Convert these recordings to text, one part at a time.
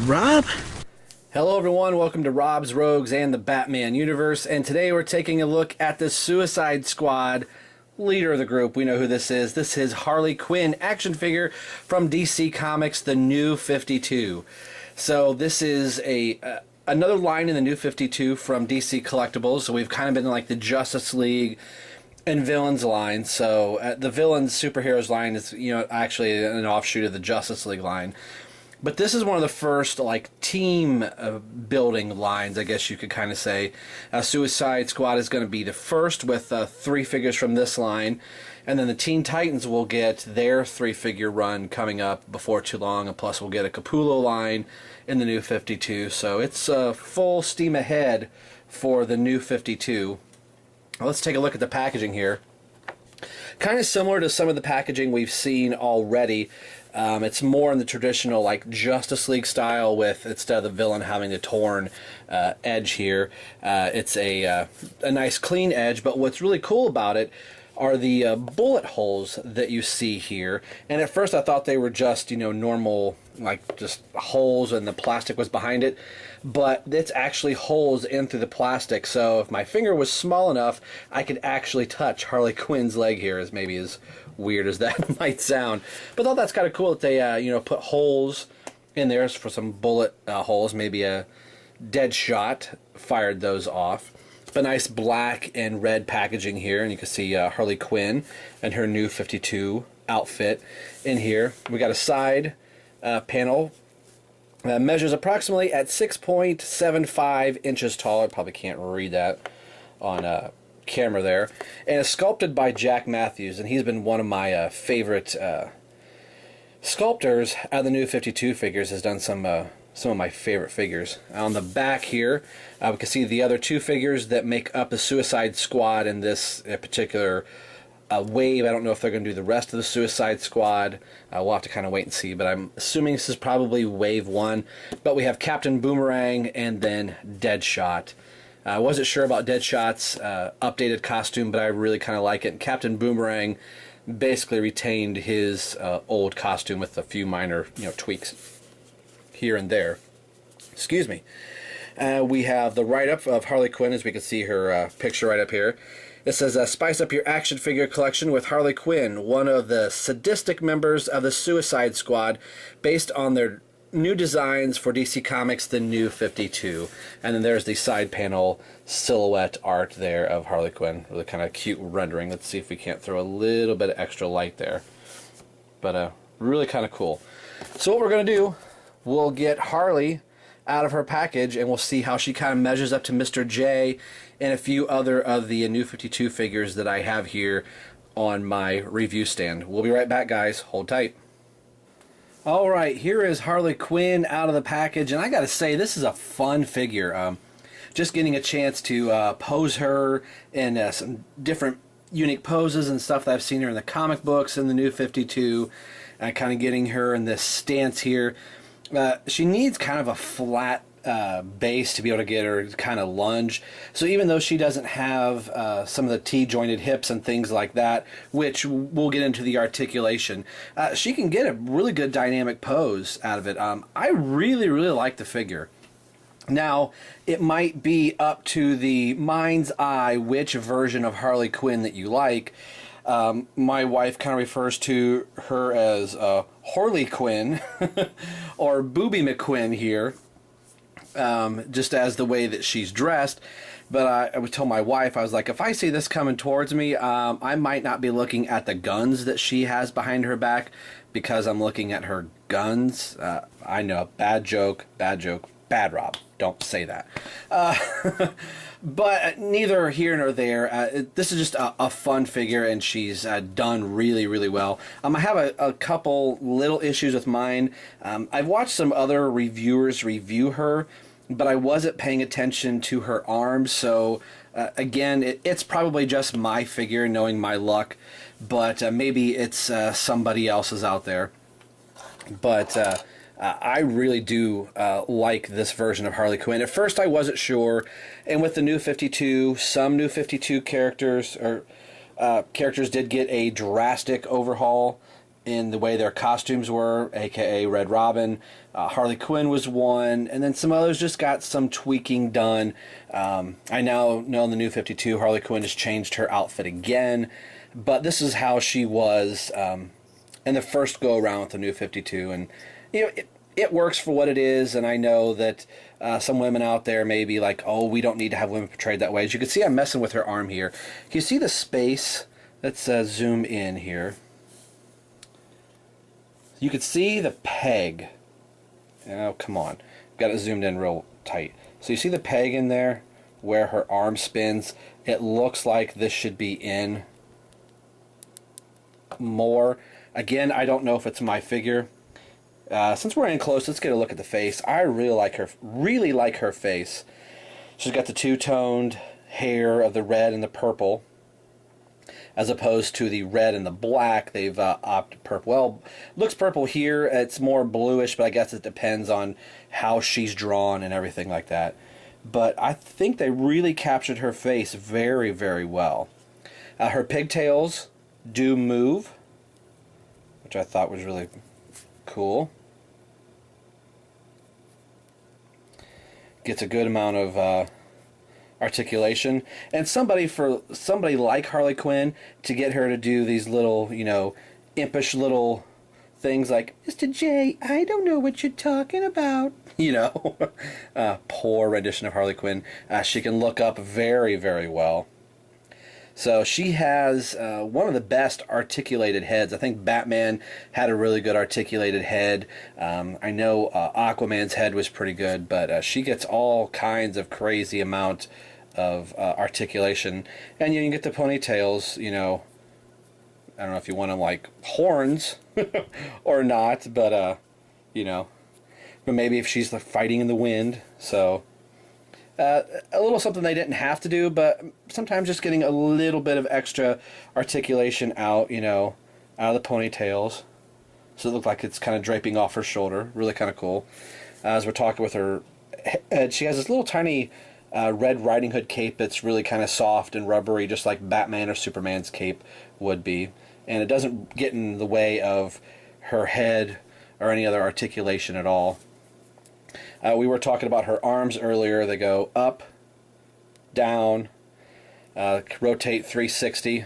Rob? Hello everyone, welcome to Rob's Rogues and the Batman universe, and today we're taking a look at the Suicide Squad leader of the group. We know who this is. This is Harley Quinn action figure from DC Comics, the New 52. So this is another line in the New 52 from DC Collectibles. So we've kind of been in like the Justice League and villains line. So the villains superheroes line is, actually an offshoot of the Justice League line. But this is one of the first, team building lines, I guess you could kind of say. Suicide Squad is going to be the first with 3 figures from this line. And then the Teen Titans will get their 3-figure run coming up before too long. And plus we'll get a Capullo line in the New 52. So it's full steam ahead for the New 52. Let's take a look at the packaging here. Kind of similar to some of the packaging we've seen already. It's more in the traditional Justice League style with, instead of the villain having the torn edge here, it's a nice clean edge. But what's really cool about it are the bullet holes that you see here. And at first I thought they were just, normal, just holes and the plastic was behind it. But it's actually holes in through the plastic. So if my finger was small enough, I could actually touch Harley Quinn's leg here, as maybe as weird as that might sound. But I thought that's kind of cool that they, put holes in there for some bullet holes. Maybe a dead shot fired those off. But nice black and red packaging here, and you can see Harley Quinn and her New 52 outfit in here. We got a side panel. Measures approximately at 6.75 inches tall. I probably can't read that on camera there. And it's sculpted by Jack Matthews, and he's been one of my favorite sculptors out of the New 52 figures. Has done some of my favorite figures. On the back here, we can see the other 2 figures that make up the Suicide Squad in this particular wave. I don't know if they're going to do the rest of the Suicide Squad. We'll have to kind of wait and see, but I'm assuming this is probably wave 1. But we have Captain Boomerang and then Deadshot. I wasn't sure about Deadshot's updated costume, but I really kind of like it. And Captain Boomerang basically retained his old costume with a few minor tweaks here and there. Excuse me. We have the write-up of Harley Quinn, as we can see her picture right up here. It says, spice up your action figure collection with Harley Quinn, one of the sadistic members of the Suicide Squad, based on their new designs for DC Comics, the New 52. And then there's the side panel silhouette art there of Harley Quinn. Really kind of cute rendering. Let's see if we can't throw a little bit of extra light there. But really kind of cool. So what we're going to do, we'll get Harley out of her package, and we'll see how she kind of measures up to Mr. J and a few other of the New 52 figures that I have here on my review stand. We'll be right back, guys. Hold tight. Alright, here is Harley Quinn out of the package, and I gotta say, this is a fun figure. Just getting a chance to pose her in some different unique poses and stuff that I've seen her in the comic books in the New 52, and kind of getting her in this stance here. She needs kind of a flat base to be able to get her kind of lunge. So even though she doesn't have some of the T-jointed hips and things like that, which we'll get into the articulation, she can get a really good dynamic pose out of it. I really, really like the figure. Now, it might be up to the mind's eye which version of Harley Quinn that you like. My wife kind of refers to her as Harley Quinn or Booby McQuinn here, just as the way that she's dressed. But I would tell my wife, I was like, if I see this coming towards me, I might not be looking at the guns that she has behind her back, because I'm looking at her guns. I know, bad joke, bad Rob. Don't say that. But neither here nor there. This is just a fun figure, and she's done really, really well. I have a couple little issues with mine. I've watched some other reviewers review her, but I wasn't paying attention to her arms. So again, it's probably just my figure, knowing my luck, but maybe it's somebody else's out there. But I really do like this version of Harley Quinn. At first I wasn't sure, and with the New 52, some New 52 characters did get a drastic overhaul in the way their costumes were, aka Red Robin. Harley Quinn was one, and then some others just got some tweaking done. I now know in the New 52, Harley Quinn has changed her outfit again, but this is how she was in the first go around with the New 52, and you know it works for what it is. And I know that some women out there may be like, "Oh, we don't need to have women portrayed that way." As you can see, I'm messing with her arm here. Can you see the space? Let's zoom in here. You could see the peg. Oh, come on. Got it zoomed in real tight. So you see the peg in there where her arm spins? It looks like this should be in more. Again, I don't know if it's my figure. Since we're in close, let's get a look at the face. I really like her face. She's got the two-toned hair of the red and the purple, as opposed to the red and the black. They've opted purple. Well, looks purple here. It's more bluish, but I guess it depends on how she's drawn and everything like that. But I think they really captured her face very, very well. Her pigtails do move, which I thought was really cool. Gets a good amount of articulation, and somebody like Harley Quinn, to get her to do these little, you know, impish little things like, "Mr. J, I don't know what you're talking about," you know. Poor rendition of Harley Quinn. She can look up very, very well. So she has one of the best articulated heads. I think Batman had a really good articulated head. I know Aquaman's head was pretty good, but she gets all kinds of crazy amount of articulation. And you can get the ponytails, you know. I don't know if you want them like horns or not, but, you know. But maybe if she's like fighting in the wind, so... a little something they didn't have to do, but sometimes just getting a little bit of extra articulation out, you know, out of the ponytails. So it looked like it's kind of draping off her shoulder. Really kind of cool. As we're talking with her head, she has this little tiny Red Riding Hood cape that's really kind of soft and rubbery, just like Batman or Superman's cape would be. And it doesn't get in the way of her head or any other articulation at all. We were talking about her arms earlier. They go up, down, rotate 360.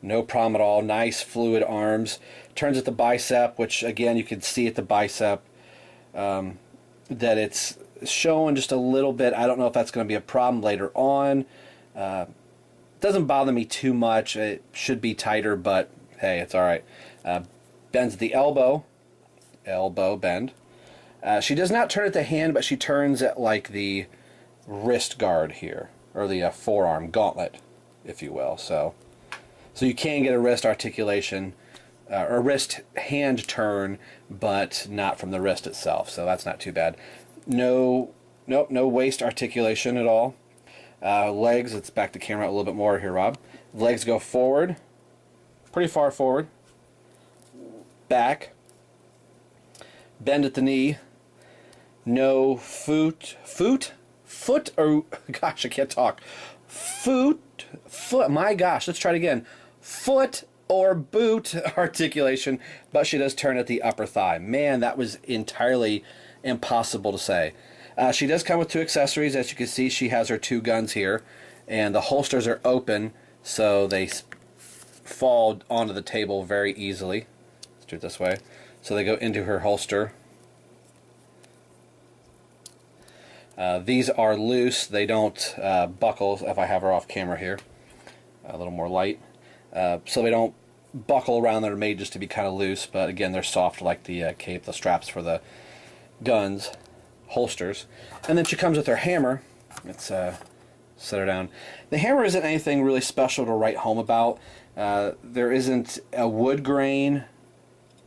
No problem at all. Nice fluid arms. Turns at the bicep, which again you can see at the bicep that it's showing just a little bit. I don't know if that's going to be a problem later on. Doesn't bother me too much. It should be tighter, but hey, it's all right. Bends at the elbow bend. She does not turn at the hand, but she turns at like the wrist guard here, or the forearm gauntlet, if you will. So you can get a wrist articulation, or wrist hand turn, but not from the wrist itself. So that's not too bad. No waist articulation at all. Legs, let's back the camera a little bit more here, Rob. Legs go forward, pretty far forward. Back. Bend at the knee. No foot, or, gosh, I can't talk. Foot, my gosh, let's try it again. Foot or boot articulation, but she does turn at the upper thigh. Man, that was entirely impossible to say. She does come with two accessories. As you can see, she has her two guns here, and the holsters are open, so they fall onto the table very easily. Let's do it this way. So they go into her holster. These are loose. They don't buckle. If I have her off camera here, a little more light. So they don't buckle around. They're made just to be kind of loose, but again, they're soft like the cape, the straps for the guns, holsters. And then she comes with her hammer. Let's set her down. The hammer isn't anything really special to write home about. There isn't a wood grain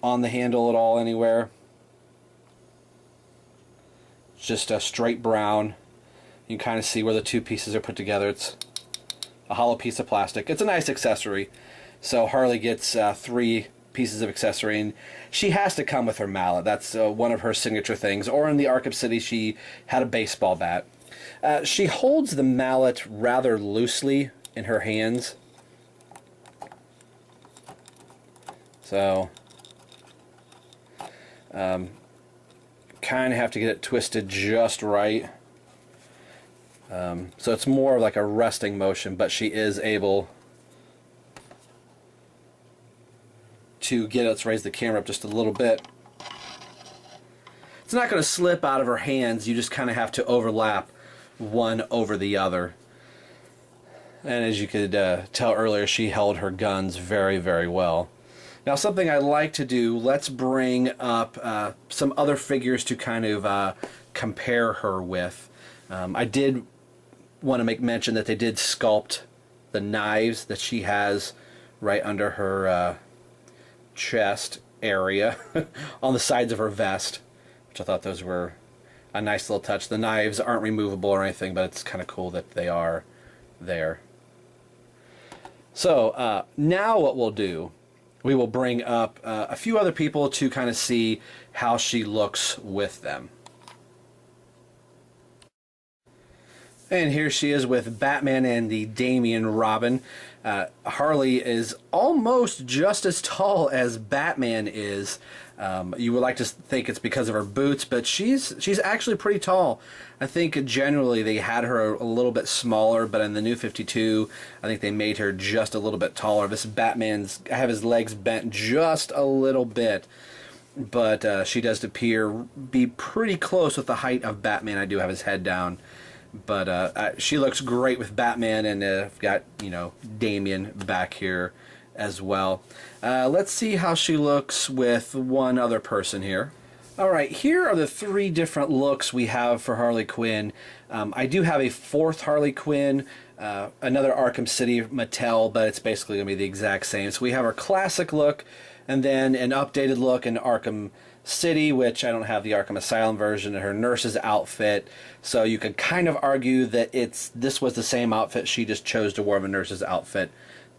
on the handle at all anywhere. It's just a straight brown. You can kind of see where the two pieces are put together. It's a hollow piece of plastic. It's a nice accessory. So Harley gets 3 pieces of accessory, and she has to come with her mallet. That's one of her signature things. Or in the Arkham City, she had a baseball bat. She holds the mallet rather loosely in her hands. So Kind of have to get it twisted just right. So it's more of like a resting motion, but she is able to get it. Let's raise the camera up just a little bit. It's not going to slip out of her hands. You just kind of have to overlap one over the other. And as you could tell earlier, she held her guns very, very well. Now, something I like to do, let's bring up some other figures to kind of compare her with. I did want to make mention that they did sculpt the knives that she has right under her chest area on the sides of her vest, which I thought those were a nice little touch. The knives aren't removable or anything, but it's kind of cool that they are there. So now what we'll do, we will bring up a few other people to kind of see how she looks with them. And here she is with Batman and the Damian Robin. Harley is almost just as tall as Batman is. You would like to think it's because of her boots, but she's actually pretty tall. I think generally they had her a little bit smaller, but in the New 52, I think they made her just a little bit taller. This Batman's, I have his legs bent just a little bit, but she does appear be pretty close with the height of Batman. I do have his head down. But she looks great with Batman, and I've got, you know, Damian back here as well. Let's see how she looks with one other person here. All right, here are the three different looks we have for Harley Quinn. I do have a fourth Harley Quinn, another Arkham City Mattel, but it's basically going to be the exact same. So we have our classic look, and then an updated look in Arkham City, which I don't have the Arkham Asylum version, and her nurse's outfit. So you could kind of argue that this was the same outfit. She just chose to wear a nurse's outfit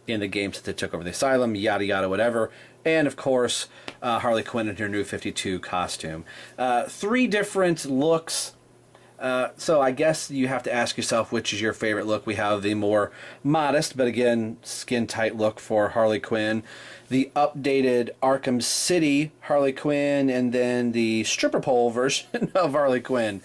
in the games that they took over the asylum, yada yada, whatever. And of course, Harley Quinn in her New 52 costume. Three different looks. So I guess you have to ask yourself which is your favorite look. We have the more modest, but again, skin-tight look for Harley Quinn, the updated Arkham City Harley Quinn, and then the stripper pole version of Harley Quinn.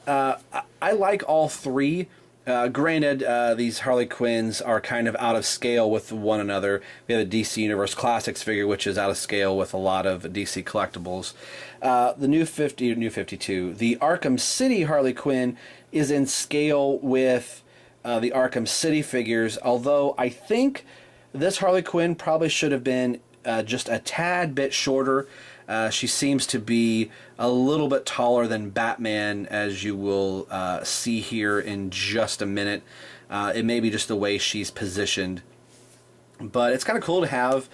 I like all three. Granted, these Harley Quinns are kind of out of scale with one another. We have the DC Universe Classics figure, which is out of scale with a lot of DC collectibles. The New 52, the Arkham City Harley Quinn is in scale with the Arkham City figures, although I think this Harley Quinn probably should have been just a tad bit shorter. She seems to be a little bit taller than Batman, as you will see here in just a minute. It may be just the way she's positioned. But it's kind of cool to have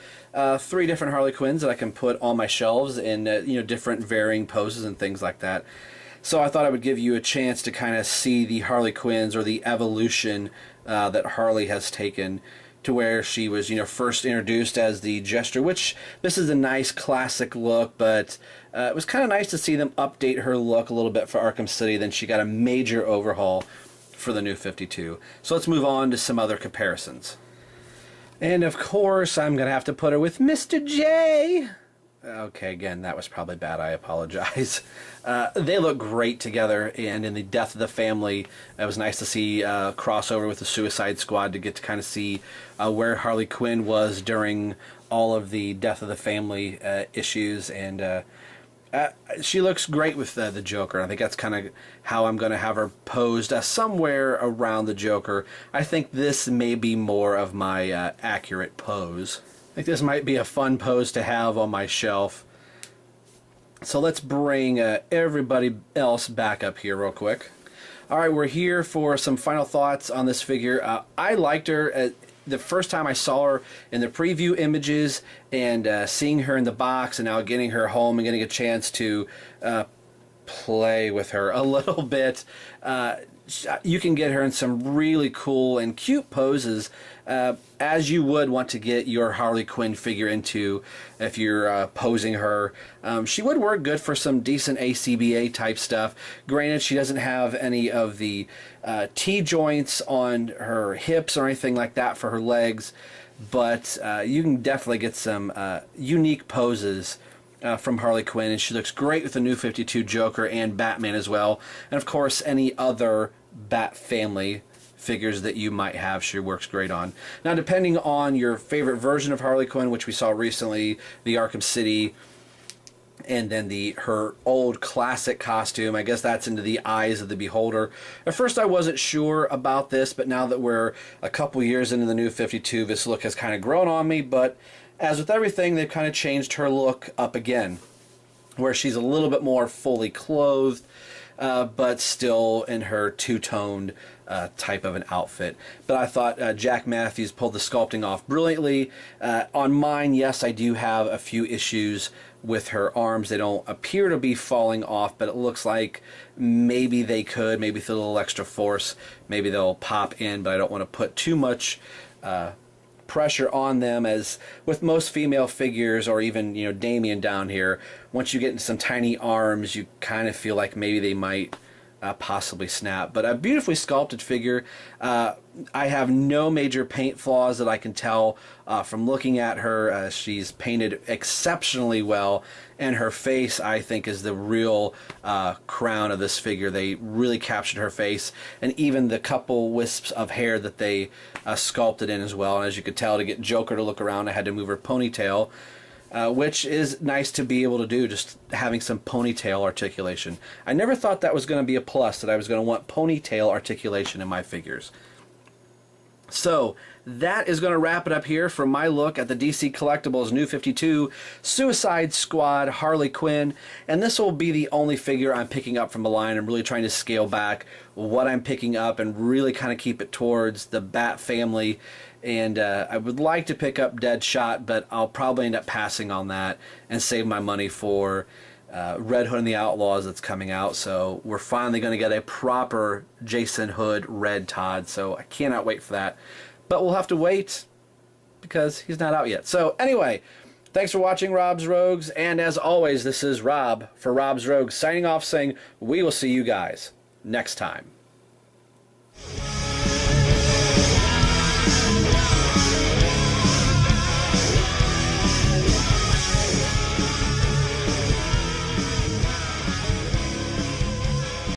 three different Harley Quinns that I can put on my shelves in different varying poses and things like that. So I thought I would give you a chance to kind of see the Harley Quinns, or the evolution that Harley has taken, to where she was, first introduced as the Jester, which this is a nice classic look, but it was kind of nice to see them update her look a little bit for Arkham City. Then she got a major overhaul for the New 52. So let's move on to some other comparisons. And of course, I'm going to have to put her with Mr. J. Okay, again, that was probably bad. I apologize. They look great together, and in the Death of the Family, it was nice to see crossover with the Suicide Squad to get to kind of see where Harley Quinn was during all of the Death of the Family issues, and she looks great with the Joker. I think that's kind of how I'm going to have her posed, somewhere around the Joker. I think this may be more of my accurate pose. I think this might be a fun pose to have on my shelf. So let's bring everybody else back up here real quick. All right, we're here for some final thoughts on this figure. I liked her the first time I saw her in the preview images, and seeing her in the box, and now getting her home and getting a chance to play with her a little bit. You can get her in some really cool and cute poses, as you would want to get your Harley Quinn figure into if you're posing her. She would work good for some decent ACBA type stuff. Granted, she doesn't have any of the T-joints on her hips or anything like that for her legs, but you can definitely get some unique poses from Harley Quinn, and she looks great with the New 52 Joker and Batman as well. And of course, any other Bat family figures that you might have, she works great on. Now, depending on your favorite version of Harley Quinn, which we saw recently, the Arkham City, and then her old classic costume, I guess that's into the eyes of the beholder. At first I wasn't sure about this, but now that we're a couple years into the New 52, this look has kind of grown on me. But as with everything, they've kind of changed her look up again, where she's a little bit more fully clothed, but still in her two-toned type of an outfit. But I thought Jack Matthews pulled the sculpting off brilliantly. On mine, yes, I do have a few issues with her arms. They don't appear to be falling off, but it looks like maybe they could, maybe with a little extra force, maybe they'll pop in, but I don't want to put too much pressure on them. As with most female figures, or even, you know, Damien down here, once you get into some tiny arms, you kind of feel like maybe they might possibly snap. But a beautifully sculpted figure. I have no major paint flaws that I can tell from looking at her. She's painted exceptionally well, and her face, I think, is the real crown of this figure. They really captured her face, and even the couple wisps of hair that they sculpted in as well. And as you could tell, to get Joker to look around, I had to move her ponytail, which is nice to be able to do, just having some ponytail articulation. I never thought that was going to be a plus, that I was going to want ponytail articulation in my figures. So that is going to wrap it up here for my look at the DC Collectibles New 52 Suicide Squad Harley Quinn. And this will be the only figure I'm picking up from the line. I'm really trying to scale back what I'm picking up and really kind of keep it towards the Bat family. And I would like to pick up Deadshot, but I'll probably end up passing on that and save my money for Red Hood and the Outlaws that's coming out. So we're finally going to get a proper Jason Hood Red Todd, so I cannot wait for that. But we'll have to wait because he's not out yet. So anyway, thanks for watching Rob's Rogues, and as always, this is Rob for Rob's Rogues signing off, saying we will see you guys next time.